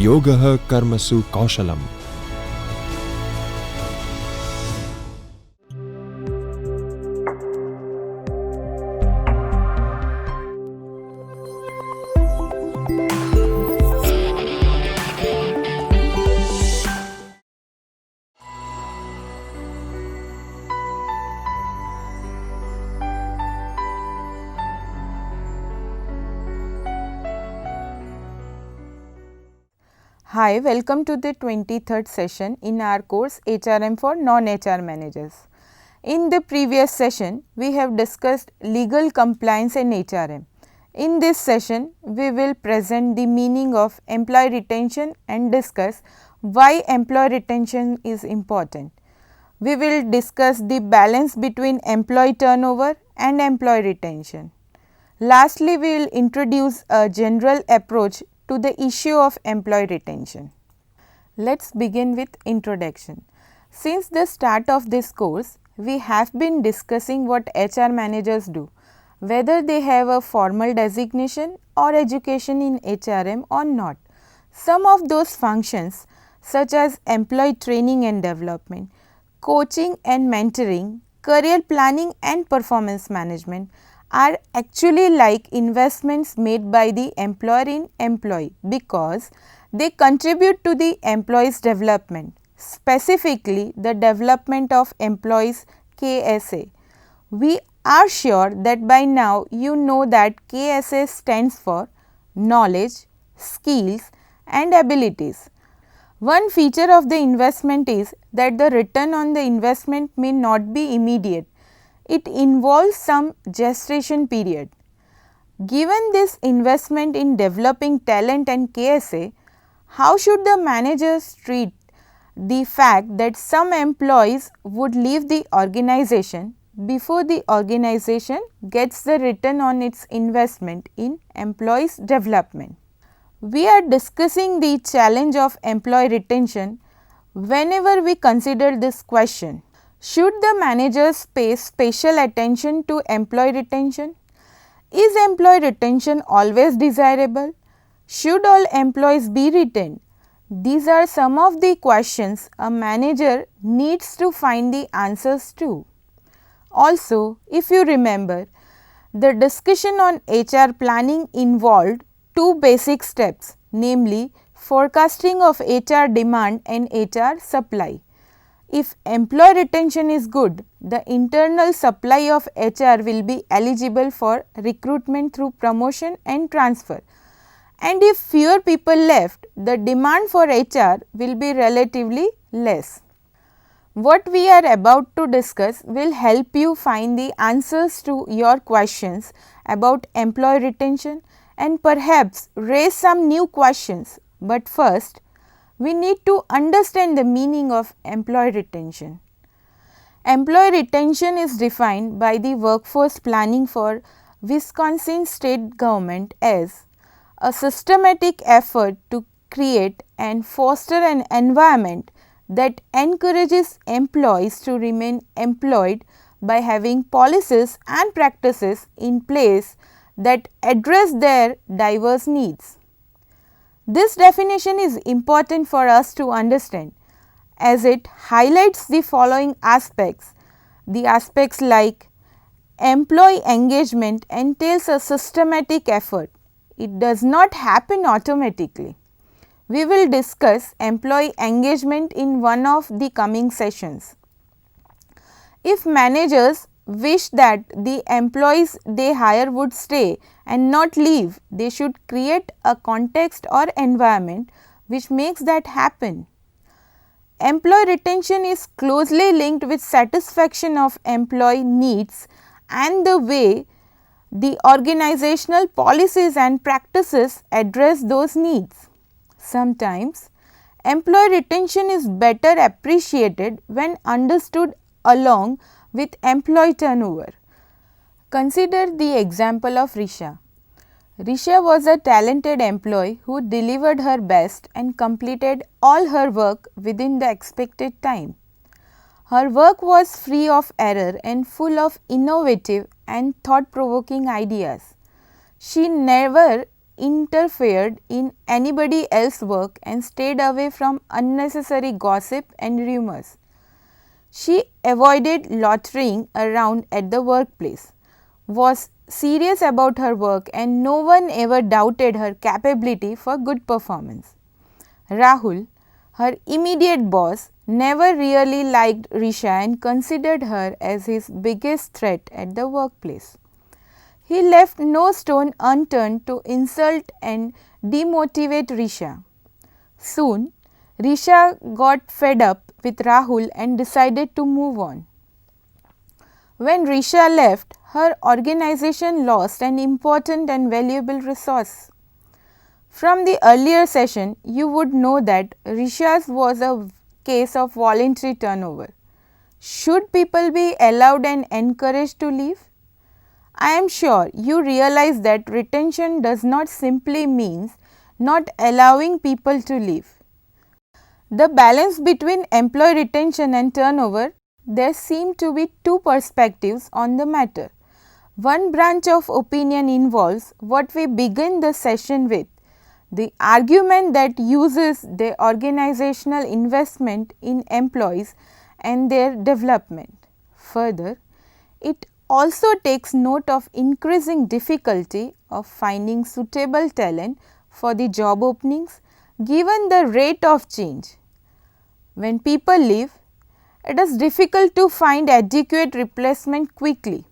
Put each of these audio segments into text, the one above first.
योगः कर्मसु कौशलम्. Hi, welcome to the 23rd session in our course HRM for non-HR managers. In the previous session, we have discussed legal compliance in HRM. In this session, we will present the meaning of employee retention and discuss why employee retention is important. We will discuss the balance between employee turnover and employee retention. Lastly, we will introduce a general approach to the issue of employee retention. Let's begin with introduction. Since the start of this course, we have been discussing what HR managers do, whether they have a formal designation or education in HRM or not. Some of those functions such as employee training and development, coaching and mentoring, career planning and performance management are actually like investments made by the employer in employee because they contribute to the employee's development, specifically the development of employees KSA. We are sure that by now you know that KSA stands for knowledge, skills and abilities. One feature of the investment is that the return on the investment may not be immediate. It involves some gestation period. Given this investment in developing talent and KSA, how should the managers treat the fact that some employees would leave the organization before the organization gets the return on its investment in employees' development? We are discussing the challenge of employee retention whenever we consider this question. Should the managers pay special attention to employee retention? Is employee retention always desirable? Should all employees be retained? These are some of the questions a manager needs to find the answers to. Also, if you remember, the discussion on HR planning involved two basic steps, namely forecasting of HR demand and HR supply. If employee retention is good, the internal supply of HR will be eligible for recruitment through promotion and transfer. And if fewer people left, the demand for HR will be relatively less. What we are about to discuss will help you find the answers to your questions about employee retention and perhaps raise some new questions. But first, we need to understand the meaning of employee retention. Employee retention is defined by the Workforce Planning for Wisconsin State Government as a systematic effort to create and foster an environment that encourages employees to remain employed by having policies and practices in place that address their diverse needs. This definition is important for us to understand as it highlights the following aspects. The aspects like employee engagement entails a systematic effort. It does not happen automatically. We will discuss employee engagement in one of the coming sessions. If managers wish that the employees they hire would stay and not leave, they should create a context or environment which makes that happen. Employee retention is closely linked with satisfaction of employee needs and the way the organizational policies and practices address those needs. Sometimes, employee retention is better appreciated when understood along with employee turnover. Consider the example of Risha. Risha was a talented employee who delivered her best and completed all her work within the expected time. Her work was free of error and full of innovative and thought-provoking ideas. She never interfered in anybody else's work and stayed away from unnecessary gossip and rumors. She avoided loitering around at the workplace, was serious about her work, and no one ever doubted her capability for good performance. Rahul, her immediate boss, never really liked Risha and considered her as his biggest threat at the workplace. He left no stone unturned to insult and demotivate Risha. Soon, Risha got fed up with Rahul and decided to move on. When Risha left, her organization lost an important and valuable resource. From the earlier session, you would know that Risha's was a case of voluntary turnover. Should people be allowed and encouraged to leave? I am sure you realize that retention does not simply mean not allowing people to leave. The balance between employee retention and turnover, there seem to be two perspectives on the matter. One branch of opinion involves what we begin the session with, the argument that uses the organizational investment in employees and their development. Further, it also takes note of increasing difficulty of finding suitable talent for the job openings given the rate of change. When people leave, it is difficult to find adequate replacement quickly.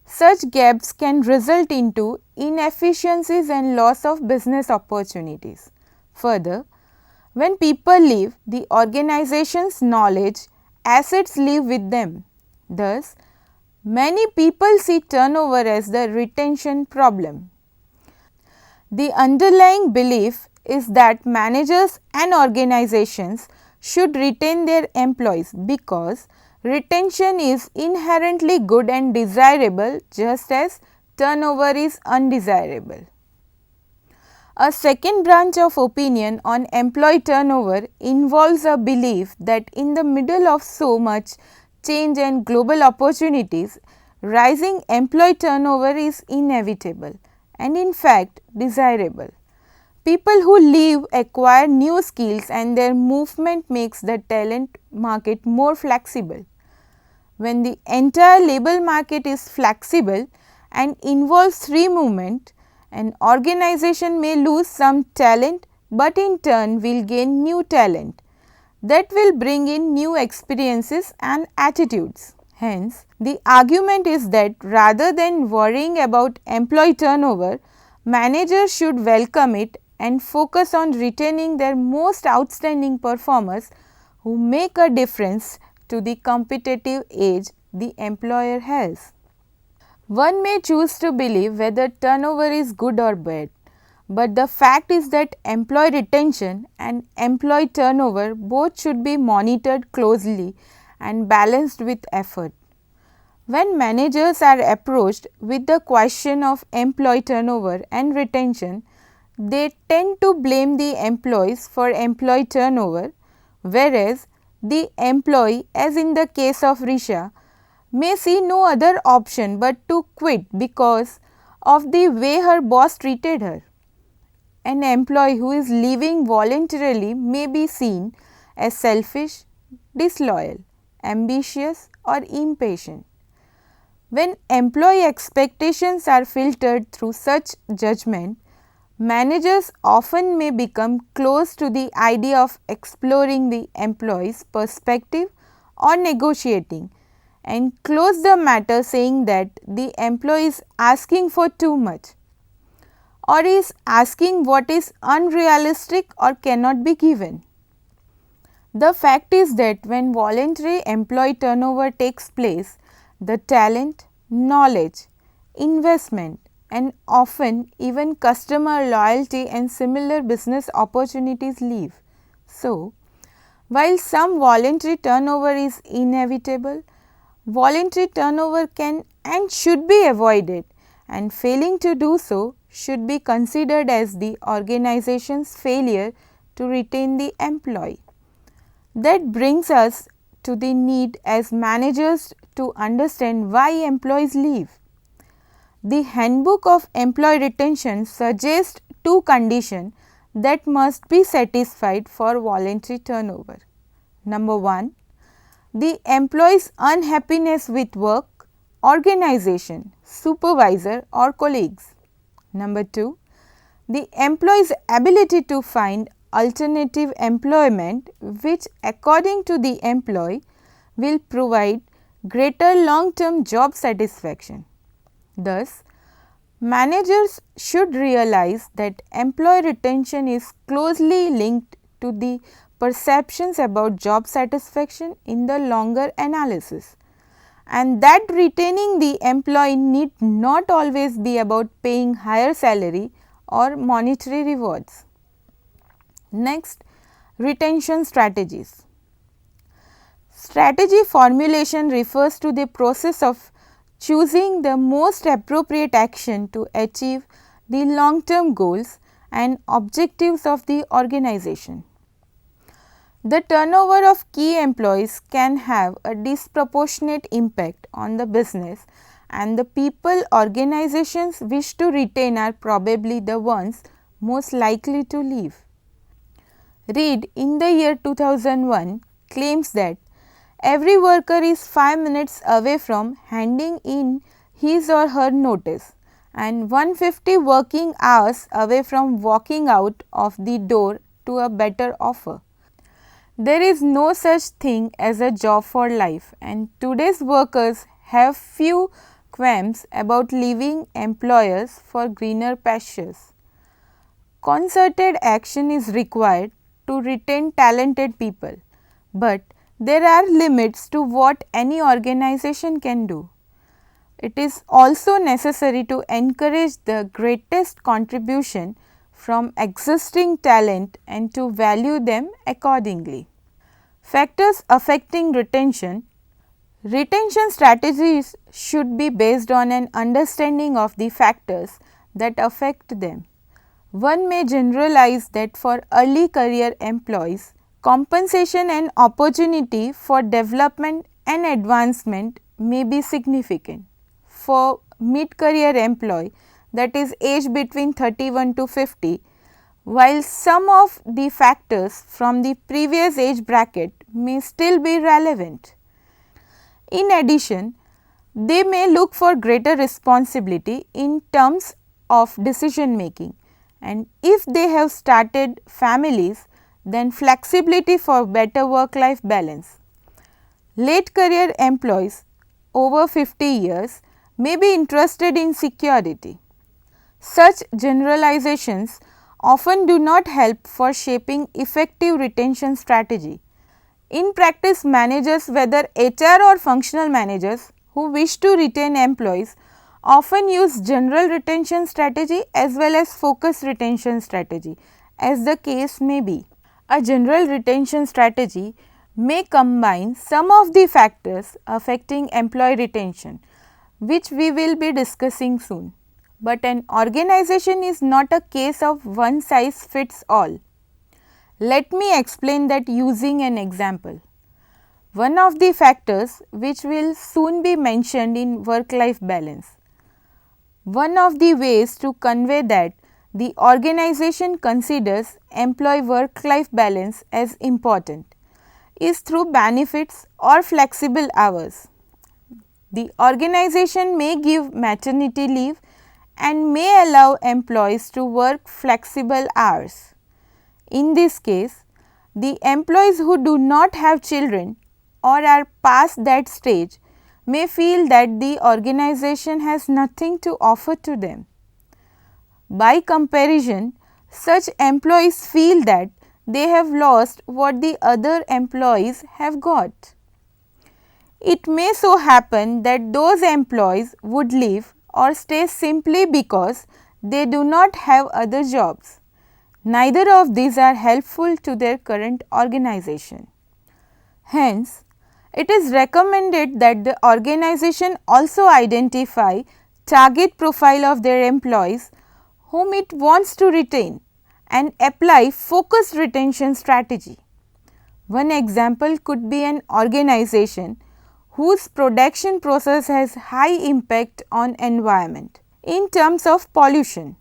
Such gaps can result into inefficiencies and loss of business opportunities. Further, when people leave, the organization's knowledge assets leave with them. Thus, many people see turnover as the retention problem. The underlying belief is that managers and organizations should retain their employees because retention is inherently good and desirable just as turnover is undesirable. A second branch of opinion on employee turnover involves a belief that in the middle of so much change and global opportunities, rising employee turnover is inevitable and in fact desirable. People who leave acquire new skills and their movement makes the talent market more flexible. When the entire labor market is flexible and involves free movement, an organization may lose some talent but in turn will gain new talent that will bring in new experiences and attitudes. Hence, the argument is that rather than worrying about employee turnover, managers should welcome it and focus on retaining their most outstanding performers who make a difference to the competitive edge the employer has. One may choose to believe whether turnover is good or bad, but the fact is that employee retention and employee turnover both should be monitored closely and balanced with effort. When managers are approached with the question of employee turnover and retention, they tend to blame the employees for employee turnover, whereas the employee, as in the case of Risha, may see no other option but to quit because of the way her boss treated her. An employee who is leaving voluntarily may be seen as selfish, disloyal, ambitious or impatient. When employee expectations are filtered through such judgment, managers often may become close to the idea of exploring the employee's perspective or negotiating and close the matter saying that the employee is asking for too much or is asking what is unrealistic or cannot be given. The fact is that when voluntary employee turnover takes place, the talent, knowledge, investment and often even customer loyalty and similar business opportunities leave. So, while some voluntary turnover is inevitable, voluntary turnover can and should be avoided, and failing to do so should be considered as the organization's failure to retain the employee. That brings us to the need as managers to understand why employees leave. The Handbook of Employee Retention suggests two conditions that must be satisfied for voluntary turnover. Number 1, the employee's unhappiness with work, organization, supervisor or colleagues. Number 2, the employee's ability to find alternative employment which according to the employee will provide greater long-term job satisfaction. Thus, managers should realize that employee retention is closely linked to the perceptions about job satisfaction in the longer analysis, and that retaining the employee need not always be about paying higher salary or monetary rewards. Next, retention strategies. Strategy formulation refers to the process of choosing the most appropriate action to achieve the long-term goals and objectives of the organization. The turnover of key employees can have a disproportionate impact on the business, and the people organizations wish to retain are probably the ones most likely to leave. Reid in the year 2001 claims that every worker is 5 minutes away from handing in his or her notice and 150 working hours away from walking out of the door to a better offer. There is no such thing as a job for life, and today's workers have few qualms about leaving employers for greener pastures. Concerted action is required to retain talented people, but there are limits to what any organization can do. It is also necessary to encourage the greatest contribution from existing talent and to value them accordingly. Factors affecting retention. Retention strategies should be based on an understanding of the factors that affect them. One may generalize that for early career employees, compensation and opportunity for development and advancement may be significant. For mid-career employee, that is age between 31 to 50, while some of the factors from the previous age bracket may still be relevant. In addition, they may look for greater responsibility in terms of decision making, and if they have started families, then flexibility for better work-life balance. Late career employees over 50 years may be interested in security. Such generalizations often do not help for shaping effective retention strategy. In practice, managers, whether HR or functional managers who wish to retain employees, often use general retention strategy as well as focused retention strategy, as the case may be. A general retention strategy may combine some of the factors affecting employee retention, which we will be discussing soon. But an organization is not a case of one size fits all. Let me explain that using an example. One of the factors which will soon be mentioned in work-life balance. One of the ways to convey that the organization considers employee work-life balance as important is through benefits or flexible hours. The organization may give maternity leave and may allow employees to work flexible hours. In this case, the employees who do not have children or are past that stage may feel that the organization has nothing to offer to them. By comparison, such employees feel that they have lost what the other employees have got. It may so happen that those employees would leave or stay simply because they do not have other jobs. Neither of these are helpful to their current organization. Hence, it is recommended that the organization also identify target profile of their employees whom it wants to retain and apply focused retention strategy. One example could be an organization whose production process has high impact on environment in terms of pollution.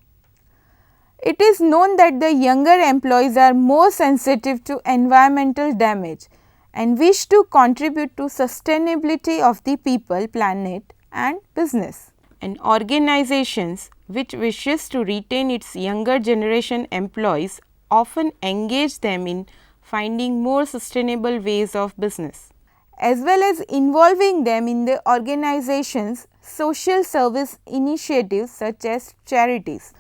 It is known that the younger employees are more sensitive to environmental damage and wish to contribute to sustainability of the people, planet and business. And organizations which wishes to retain its younger generation employees often engage them in finding more sustainable ways of business, as well as involving them in the organization's social service initiatives such as charities.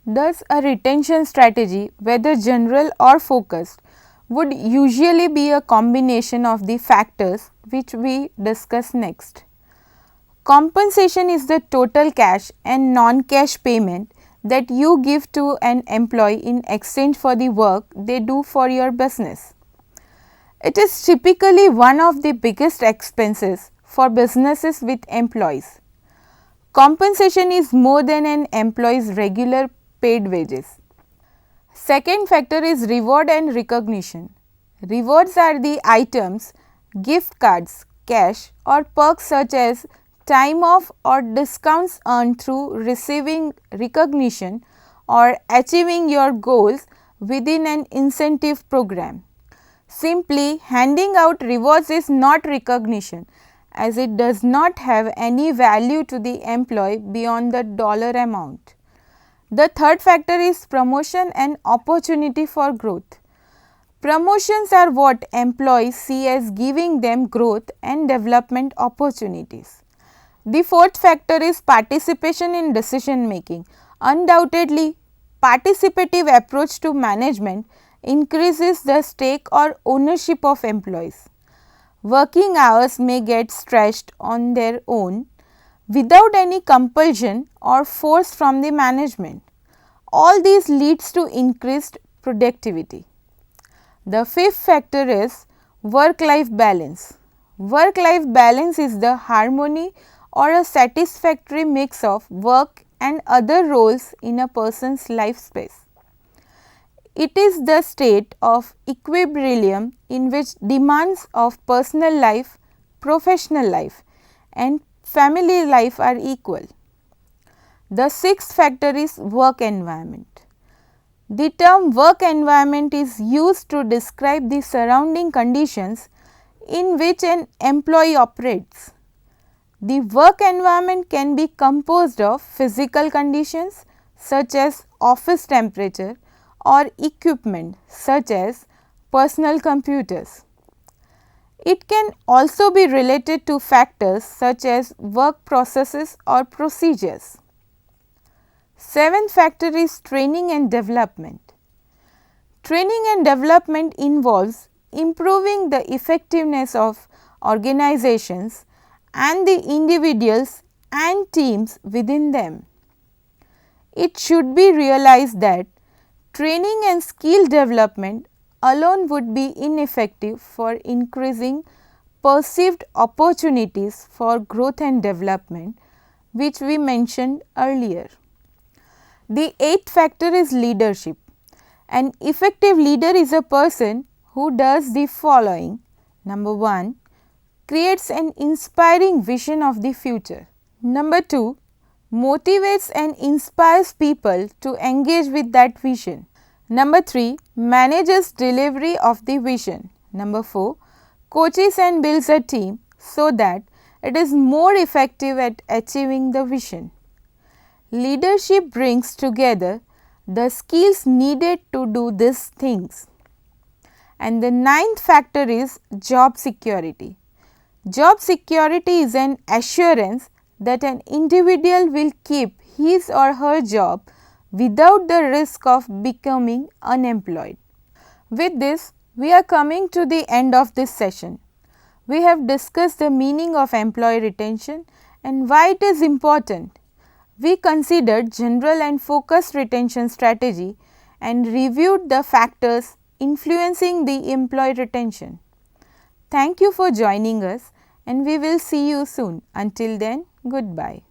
Thus, a retention strategy, whether general or focused, would usually be a combination of the factors which we discuss next. Compensation is the total cash and non-cash payment that you give to an employee in exchange for the work they do for your business. It is typically one of the biggest expenses for businesses with employees. Compensation is more than an employee's regular paid wages. Second factor is reward and recognition. Rewards are the items, gift cards, cash or perks such as time off or discounts earned through receiving recognition or achieving your goals within an incentive program. Simply handing out rewards is not recognition, as it does not have any value to the employee beyond the dollar amount. The third factor is promotion and opportunity for growth. Promotions are what employees see as giving them growth and development opportunities. The fourth factor is participation in decision making. Undoubtedly, participative approach to management increases the stake or ownership of employees. Working hours may get stretched on their own without any compulsion or force from the management. All these leads to increased productivity. The fifth factor is work-life balance. Work-life balance is the harmony or a satisfactory mix of work and other roles in a person's life space. It is the state of equilibrium in which demands of personal life, professional life and family life are equal. The sixth factor is work environment. The term work environment is used to describe the surrounding conditions in which an employee operates. The work environment can be composed of physical conditions such as office temperature or equipment such as personal computers. It can also be related to factors such as work processes or procedures. Seventh factor is training and development. Training and development involves improving the effectiveness of organizations and the individuals and teams within them. It should be realized that training and skill development alone would be ineffective for increasing perceived opportunities for growth and development, which we mentioned earlier. The eighth factor is leadership. An effective leader is a person who does the following. Number 1, creates an inspiring vision of the future. Number 2, motivates and inspires people to engage with that vision. Number 3, manages delivery of the vision. Number 4, coaches and builds a team so that it is more effective at achieving the vision. Leadership brings together the skills needed to do these things. And the ninth factor is job security. Job security is an assurance that an individual will keep his or her job without the risk of becoming unemployed. With this, we are coming to the end of this session. We have discussed the meaning of employee retention and why it is important. We considered general and focused retention strategy and reviewed the factors influencing the employee retention. Thank you for joining us and we will see you soon. Until then, goodbye.